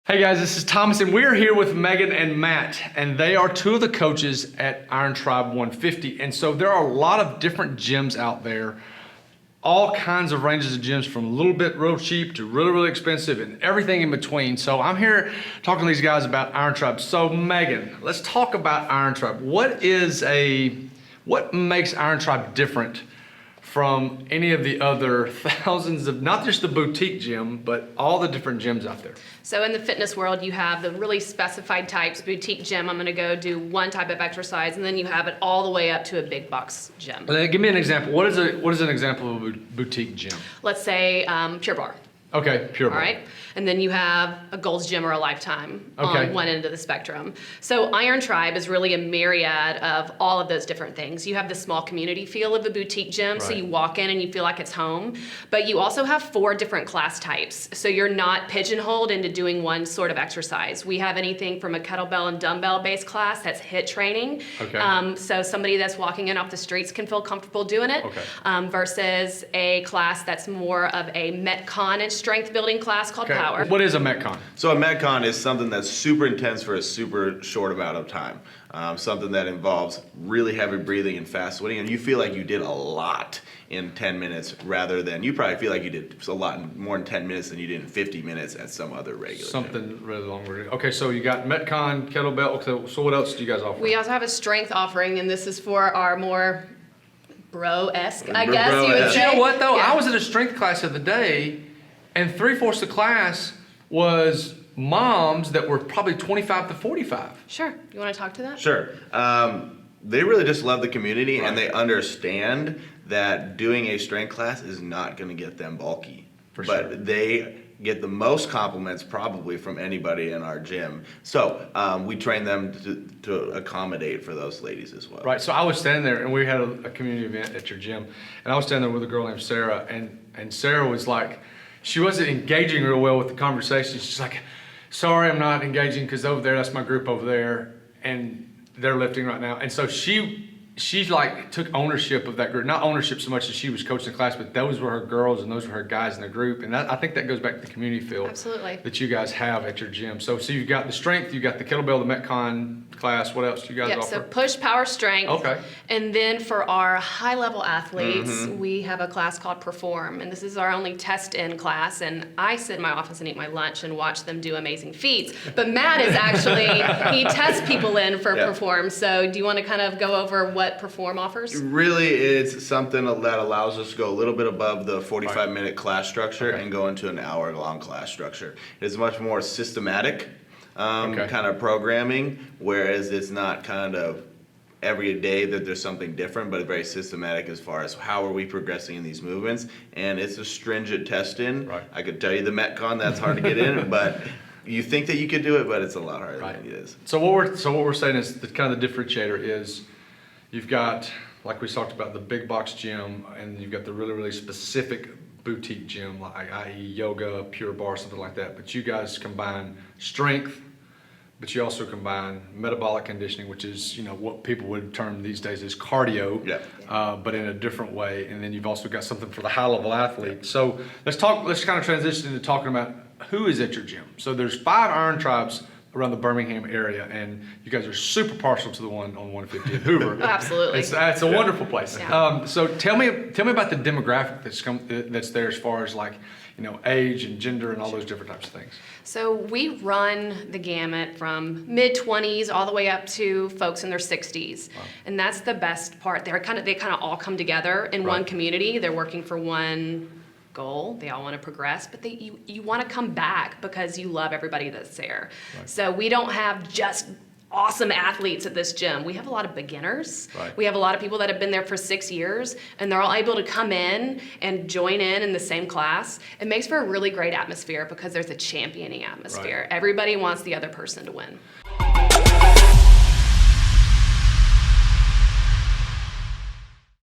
Hey guys, this is Thomas, and we're here with Megan and Matt, and they are two of the coaches at Iron Tribe 150. And so there are a lot of different gyms out there, all kinds of ranges of gyms, from a little bit real cheap to really, really expensive and everything in between. So I'm here talking to these guys about Iron Tribe. So Megan, let's talk about Iron Tribe. What makes Iron Tribe different from any of the other thousands of, not just the boutique gym, but all the different gyms out there? So in the fitness world, you have the really specified types. Boutique gym, I'm gonna go do one type of exercise, and then you have it all the way up to a big box gym. Give me an example. What is an example of a boutique gym? Let's say Pure Barre. Okay, Pure Barre. All right, and then you have a Gold's Gym or a Lifetime Okay. on one end of the spectrum. So Iron Tribe is really a myriad of all of those different things. You have the small community feel of a boutique gym, so Right. you walk in and you feel like it's home, but you also have 4 different class types. So you're not pigeonholed into doing one sort of exercise. We have anything from a kettlebell and dumbbell based class that's HIIT training. Okay. So somebody that's walking in off the streets can feel comfortable doing it, Okay. versus a class that's more of a Metcon and strength building class called Okay. Power. What is a Metcon? So a Metcon is something that's super intense for a super short amount of time. Something that involves really heavy breathing and fast sweating, and you feel like you did a lot in 10 minutes rather than, you probably feel like you did a lot more in 10 minutes than you did in 50 minutes at some other regular gym. Something really long. Okay, so you got Metcon, kettlebell. So what else do you guys offer? We also have a strength offering, and this is for our more bro-esque, I guess you would Bro-esque. say. You know what though? Yeah. I was at a strength class the other day, and 3/4 the class was moms that were probably 25 to 45. Sure. You want to talk to that? Sure. They really just love the community, Right. and they understand that doing a strength class is not going to get them bulky. For but sure. they get the most compliments probably from anybody in our gym. So we train them to accommodate for those ladies as well. Right, so I was standing there, and we had a community event at your gym, and I was standing there with a girl named Sarah, and Sarah was like, she wasn't engaging real well with the conversation. She's like, sorry, I'm not engaging because over there, that's my group over there, and they're lifting right now. And so she like took ownership of that group. Not ownership so much as she was coaching the class, but those were her girls and those were her guys in the group. And I think that goes back to the community feel Absolutely. that you guys have at your gym. So you've got the strength, you've got the kettlebell, the Metcon class. What else do you guys Yep, offer? so push, power, strength. Okay. And then for our high-level athletes, we have a class called Perform, and this is our only test-in class, and I sit in my office and eat my lunch and watch them do amazing feats. But Matt is actually, he tests people in for Yeah. Perform, so do you want to kind of go over what Perform offers? Really, it's something that allows us to go a little bit above the 45-minute class structure Okay. and go into an hour-long class structure. It's much more systematic Okay. kind of programming, whereas it's not kind of every day that there's something different, but very systematic as far as how are we progressing in these movements. And it's a stringent test-in. Right. I could tell you the Metcon, that's hard to get in, but you think that you could do it, but it's a lot harder Right. than it is. So what we're saying is the kind of the differentiator is you've got, like we talked about, the big box gym, and you've got the really, really specific boutique gym, like i.e. yoga, Pure Barre, something like that. But you guys combine strength, but you also combine metabolic conditioning, which is, what people would term these days as cardio, Yeah. but in a different way. And then you've also got something for the high level athlete. So let's kind of transition into talking about who is at your gym. So there's 5 Iron Tribes around the Birmingham area, and you guys are super partial to the one on 150 in Hoover. Oh, absolutely. It's a wonderful place. Yeah. So tell me about the demographic that's there as far as age and gender and all those different types of things. So we run the gamut from mid-20s all the way up to folks in their 60s. Wow. And that's the best part. They kind of all come together in one Right. community. They're working for one goal. They all want to progress, but you want to come back because you love everybody that's there. Right. So we don't have just awesome athletes at this gym. We have a lot of beginners. Right. We have a lot of people that have been there for 6 years, and they're all able to come in and join in the same class. It makes for a really great atmosphere because there's a championing atmosphere. Right. Everybody wants the other person to win.